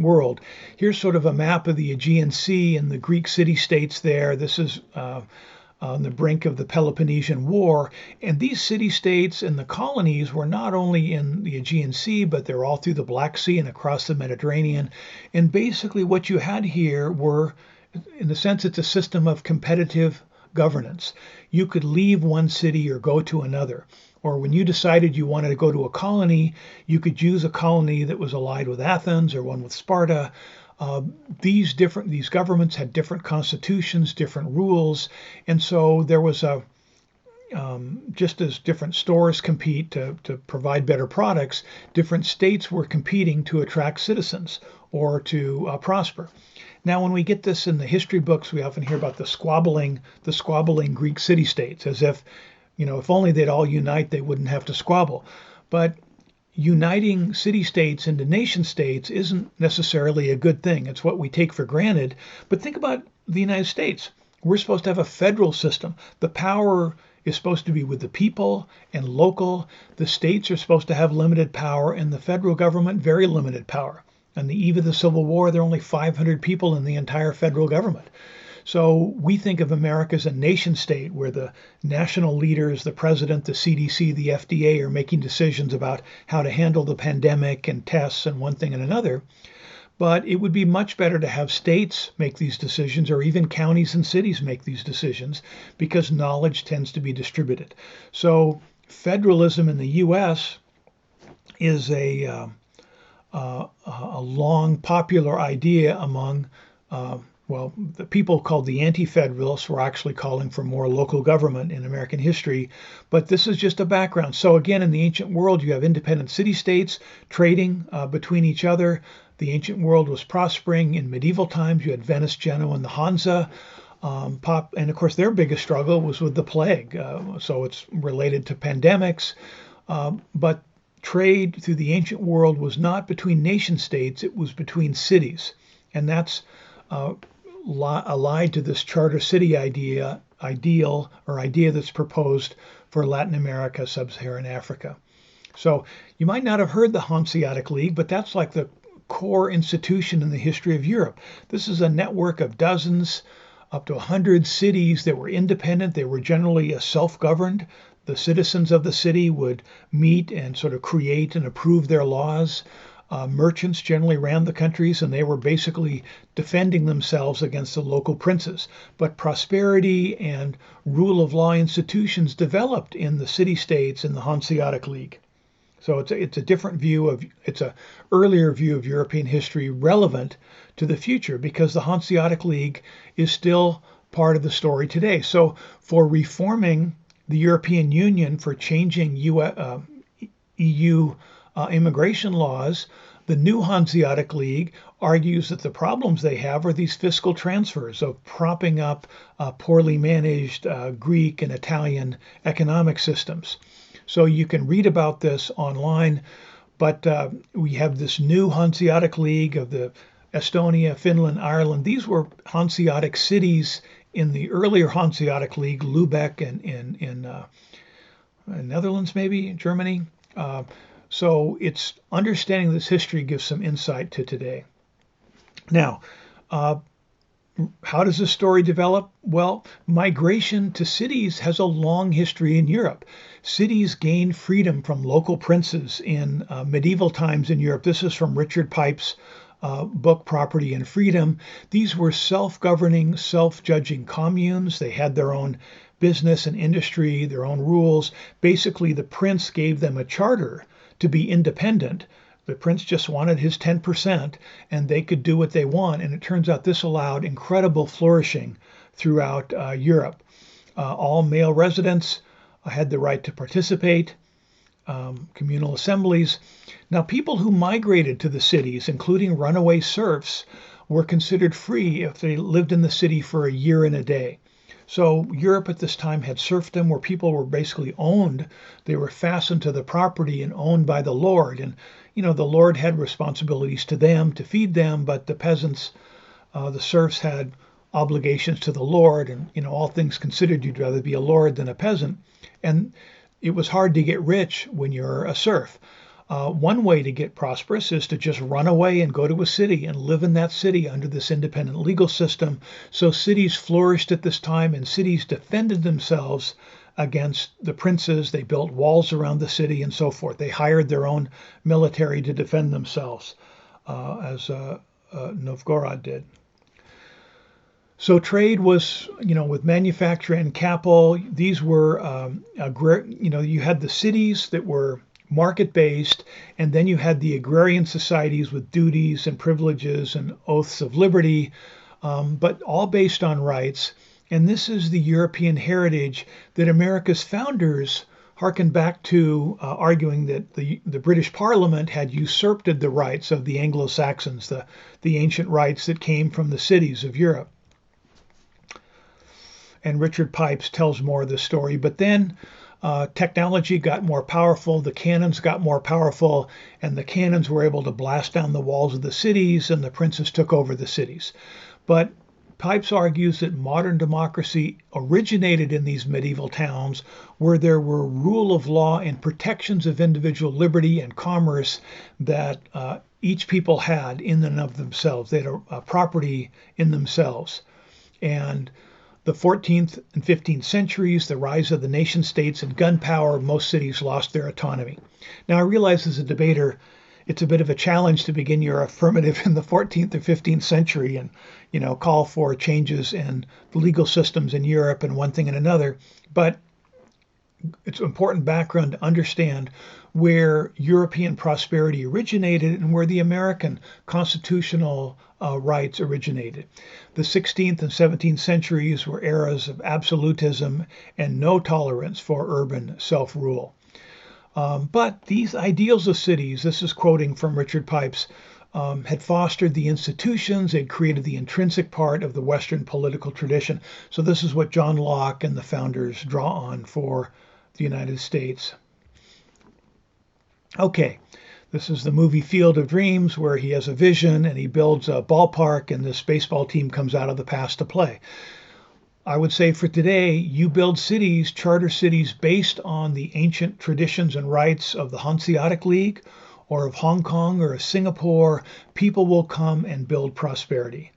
world. Here's sort of a map of the Aegean Sea and the Greek city-states there. This is on the brink of the Peloponnesian War. And these city-states and the colonies were not only in the Aegean Sea, but they're all through the Black Sea and across the Mediterranean. And basically what you had here were, in a sense, it's a system of competitive governance. You could leave one city or go to another. Or when you decided you wanted to go to a colony, you could use a colony that was allied with Athens or one with Sparta. These governments had different constitutions, different rules, and so there was just as different stores compete to provide better products, different states were competing to attract citizens or to prosper. Now, when we get this in the history books, we often hear about the squabbling Greek city-states, as if, if only they'd all unite, they wouldn't have to squabble. But uniting city-states into nation-states isn't necessarily a good thing. It's what we take for granted. But think about the United States. We're supposed to have a federal system. The power is supposed to be with the people and local. The states are supposed to have limited power, and the federal government very limited power. On the eve of the Civil War, there are only 500 people in the entire federal government. So we think of America as a nation state where the national leaders, the president, the CDC, the FDA are making decisions about how to handle the pandemic and tests and one thing and another. But it would be much better to have states make these decisions, or even counties and cities make these decisions, because knowledge tends to be distributed. So federalism in the U.S. is a long popular idea among the people called the anti-federalists were actually calling for more local government in American history. But this is just a background. So again, in the ancient world, you have independent city-states trading between each other. The ancient world was prospering. In medieval times, you had Venice, Genoa, and the Hansa. And of course, their biggest struggle was with the plague. So it's related to pandemics. But trade through the ancient world was not between nation states. It was between cities. And that's allied to this charter city idea that's proposed for Latin America, Sub-Saharan Africa. So you might not have heard the Hanseatic League, but that's like the core institution in the history of Europe. This is a network of dozens, up to 100 cities that were independent. They were generally self-governed. The citizens of the city would meet and sort of create and approve their laws. Merchants generally ran the countries, and they were basically defending themselves against the local princes. But prosperity and rule of law institutions developed in the city-states in the Hanseatic League. So it's a different view it's an earlier view of European history relevant to the future, because the Hanseatic League is still part of the story today. So for reforming the European Union, for changing EU immigration laws, the new Hanseatic League argues that the problems they have are these fiscal transfers of propping up poorly managed Greek and Italian economic systems. So you can read about this online, but we have this new Hanseatic League of the Estonia, Finland, Ireland. These were Hanseatic cities in the earlier Hanseatic League, Lubeck in Netherlands, maybe, Germany. So it's understanding this history gives some insight to today. Now, how does this story develop? Well, migration to cities has a long history in Europe. Cities gained freedom from local princes in medieval times in Europe. This is from Richard Pipe's book, Property and Freedom. These were self-governing, self-judging communes. They had their own business and industry, their own rules. Basically, the prince gave them a charter to be independent. The prince just wanted his 10%, and they could do what they want. And it turns out this allowed incredible flourishing throughout Europe. All male residents had the right to participate, communal assemblies. Now, people who migrated to the cities, including runaway serfs, were considered free if they lived in the city for a year and a day. So Europe at this time had serfdom, where people were basically owned. They were fastened to the property and owned by the lord. And, the lord had responsibilities to them to feed them, but the peasants, the serfs, had obligations to the lord. And, all things considered, you'd rather be a lord than a peasant. And it was hard to get rich when you're a serf. One way to get prosperous is to just run away and go to a city and live in that city under this independent legal system. So cities flourished at this time, and cities defended themselves against the princes. They built walls around the city and so forth. They hired their own military to defend themselves, as Novgorod did. So trade was, with manufacture and capital. These were, you had the cities that were market-based, and then you had the agrarian societies with duties and privileges and oaths of liberty, but all based on rights. And this is the European heritage that America's founders harken back to, arguing that the British Parliament had usurped the rights of the Anglo-Saxons, the ancient rights that came from the cities of Europe. And Richard Pipes tells more of the story. But then technology got more powerful, the cannons got more powerful, and the cannons were able to blast down the walls of the cities, and the princes took over the cities. But Pipes argues that modern democracy originated in these medieval towns where there were rule of law and protections of individual liberty and commerce that each people had in and of themselves. They had a property in themselves. And the 14th and 15th centuries, the rise of the nation states and gunpowder, most cities lost their autonomy. Now, I realize as a debater, it's a bit of a challenge to begin your affirmative in the 14th or 15th century and, call for changes in the legal systems in Europe and one thing and another. But it's an important background to understand where European prosperity originated and where the American constitutional rights originated. The 16th and 17th centuries were eras of absolutism and no tolerance for urban self-rule. But these ideals of cities, this is quoting from Richard Pipes, had fostered the institutions, had created the intrinsic part of the Western political tradition. So this is what John Locke and the founders draw on for the United States. Okay, this is the movie Field of Dreams, where he has a vision and he builds a ballpark and this baseball team comes out of the past to play. I would say for today, you build cities, charter cities based on the ancient traditions and rights of the Hanseatic League or of Hong Kong or of Singapore, people will come and build prosperity.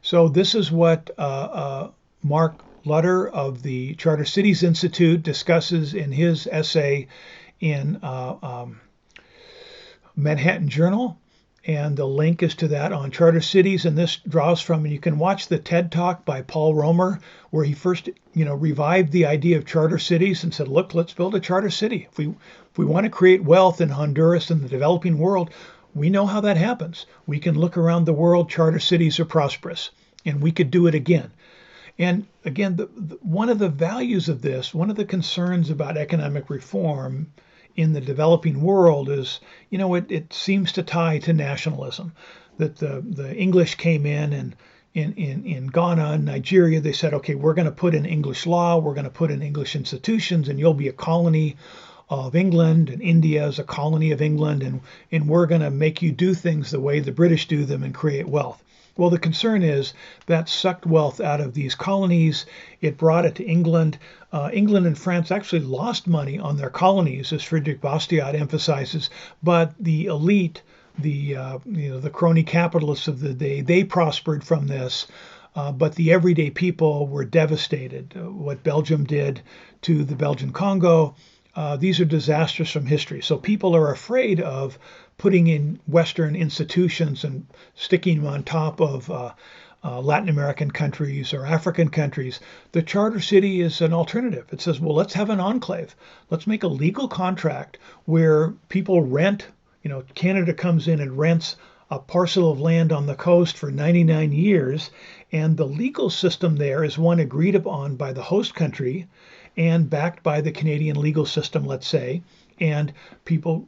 So this is what Mark Lutter of the Charter Cities Institute discusses in his essay in Manhattan Journal. And the link is to that on Charter Cities. And this draws from, and you can watch the TED Talk by Paul Romer, where he first, revived the idea of charter cities and said, look, let's build a charter city. If we want to create wealth in Honduras and the developing world, we know how that happens. We can look around the world, charter cities are prosperous, and we could do it again. And again, one of the values of this, one of the concerns about economic reform in the developing world is, it seems to tie to nationalism. That the English came in and in Ghana and Nigeria, they said, okay, we're going to put in English law, we're going to put in English institutions, and you'll be a colony of England, and India is a colony of England, and we're going to make you do things the way the British do them and create wealth. Well, the concern is that sucked wealth out of these colonies. It brought it to England. England and France actually lost money on their colonies, as Friedrich Bastiat emphasizes, but the elite, the crony capitalists of the day, they prospered from this. But the everyday people were devastated. What Belgium did to the Belgian Congo, these are disasters from history. So people are afraid of putting in Western institutions and sticking them on top of Latin American countries or African countries. The charter city is an alternative. It says, well, let's have an enclave. Let's make a legal contract where people rent. Canada comes in and rents a parcel of land on the coast for 99 years. And the legal system there is one agreed upon by the host country and backed by the Canadian legal system, let's say. And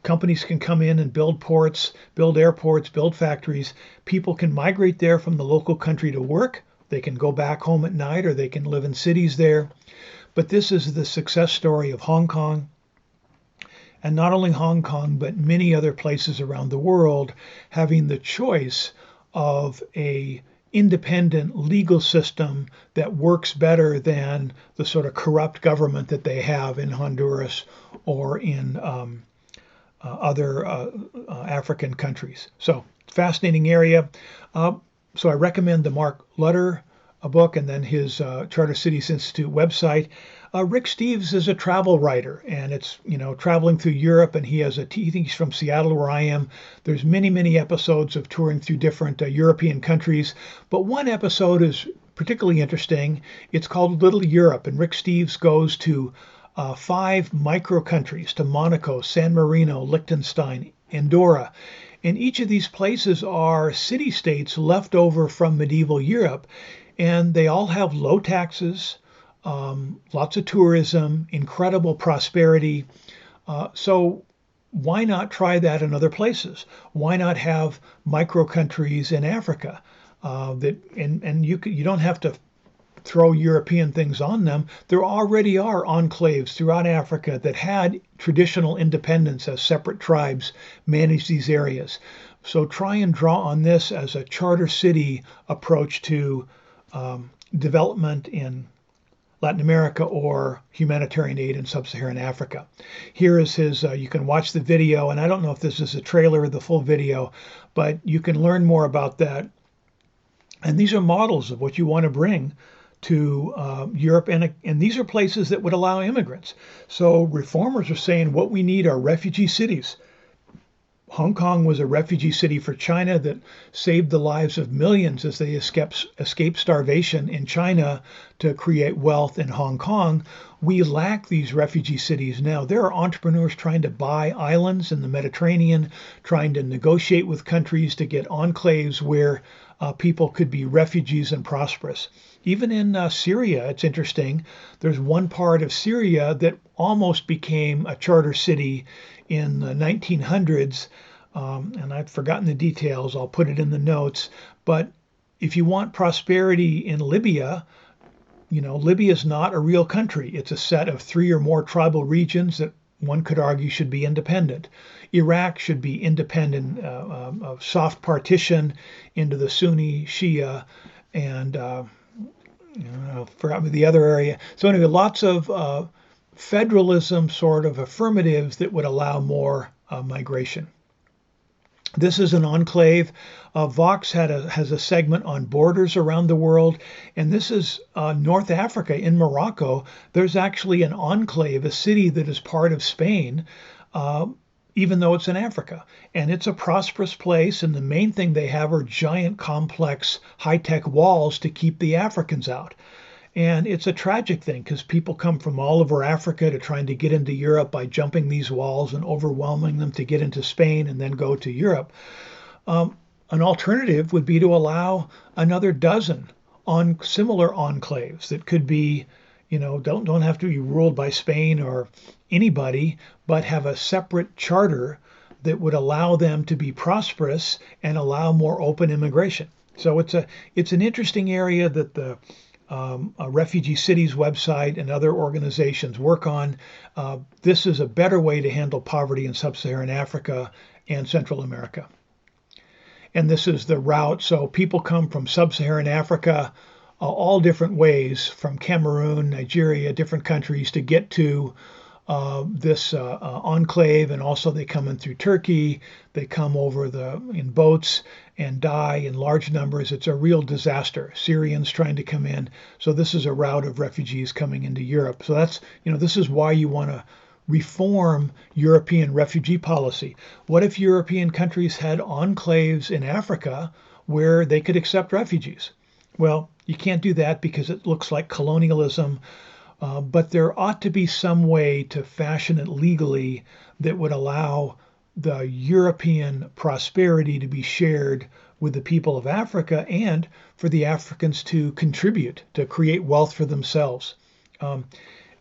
companies can come in and build ports, build airports, build factories. People can migrate there from the local country to work. They can go back home at night, or they can live in cities there. But this is the success story of Hong Kong. And not only Hong Kong, but many other places around the world having the choice of a independent legal system that works better than the sort of corrupt government that they have in Honduras or in other African countries. So fascinating area. So I recommend the Mark Lutter book and then his Charter Cities Institute website. Rick Steves is a travel writer, and it's traveling through Europe, and he think he's from Seattle where I am. There's many episodes of touring through different European countries, but one episode is particularly interesting. It's called Little Europe, and Rick Steves goes to 5 micro countries, to Monaco, San Marino, Liechtenstein, Andorra. And each of these places are city-states left over from medieval Europe, and they all have low taxes, lots of tourism, incredible prosperity. So why not try that in other places? Why not have micro countries in Africa and you don't have to throw European things on them. There already are enclaves throughout Africa that had traditional independence as separate tribes manage these areas. So try and draw on this as a charter city approach to development in Latin America or humanitarian aid in sub-Saharan Africa. Here is his, you can watch the video, and I don't know if this is a trailer or the full video, but you can learn more about that. And these are models of what you want to bring to Europe, and these are places that would allow immigrants. So reformers are saying what we need are refugee cities. Hong Kong was a refugee city for China that saved the lives of millions as they escaped starvation in China to create wealth in Hong Kong. We lack these refugee cities now. There are entrepreneurs trying to buy islands in the Mediterranean, trying to negotiate with countries to get enclaves where people could be refugees and prosperous. Even in Syria, it's interesting. There's one part of Syria that almost became a charter city in the 1900s, and I've forgotten the details. I'll put it in the notes. But if you want prosperity in Libya, Libya is not a real country. It's a set of 3 or more tribal regions that one could argue should be independent. Iraq should be independent, of soft partition into the Sunni, Shia, and I forgot the other area. So anyway, lots of federalism sort of affirmatives that would allow more migration. This is an enclave. Vox has a segment on borders around the world, and this is North Africa in Morocco. There's actually an enclave, a city that is part of Spain, even though it's in Africa. And it's a prosperous place, and the main thing they have are giant, complex, high-tech walls to keep the Africans out. And it's a tragic thing because people come from all over Africa to trying to get into Europe by jumping these walls and overwhelming them to get into Spain and then go to Europe. An alternative would be to allow another dozen on similar enclaves that could be, don't have to be ruled by Spain or anybody, but have a separate charter that would allow them to be prosperous and allow more open immigration. So it's an interesting area that the Refugee Cities website and other organizations work on. This is a better way to handle poverty in sub-Saharan Africa and Central America. And this is the route. So people come from sub-Saharan Africa all different ways, from Cameroon, Nigeria, different countries to get to this enclave, and also they come in through Turkey. They come over in boats and die in large numbers. It's a real disaster. Syrians trying to come in. So this is a route of refugees coming into Europe. So that's, this is why you want to reform European refugee policy. What if European countries had enclaves in Africa where they could accept refugees? Well, you can't do that because it looks like colonialism. But there ought to be some way to fashion it legally that would allow the European prosperity to be shared with the people of Africa, and for the Africans to contribute, to create wealth for themselves.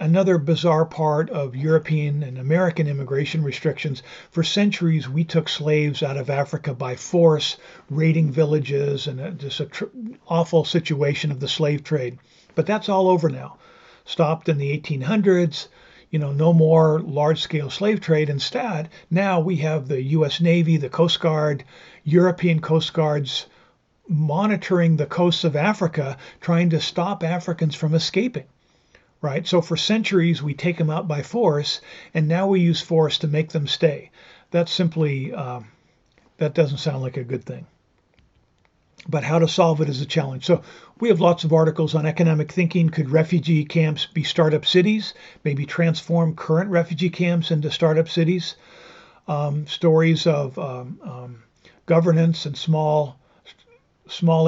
Another bizarre part of European and American immigration restrictions, for centuries we took slaves out of Africa by force, raiding villages, and just an awful situation of the slave trade. But that's all over now. Stopped in the 1800s, no more large-scale slave trade. Instead, now we have the U.S. Navy, the Coast Guard, European Coast Guards monitoring the coasts of Africa, trying to stop Africans from escaping, right? So for centuries, we take them out by force, and now we use force to make them stay. that's simply, that doesn't sound like a good thing. But how to solve it is a challenge. So we have lots of articles on economic thinking. Could refugee camps be startup cities? Maybe transform current refugee camps into startup cities. Stories of governance and small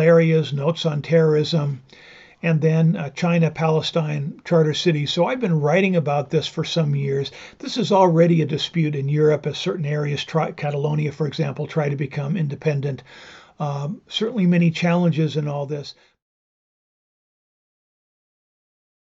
areas, notes on terrorism, and then China-Palestine charter cities. So I've been writing about this for some years. This is already a dispute in Europe as certain areas, Catalonia, for example, try to become independent. Certainly many challenges in all this.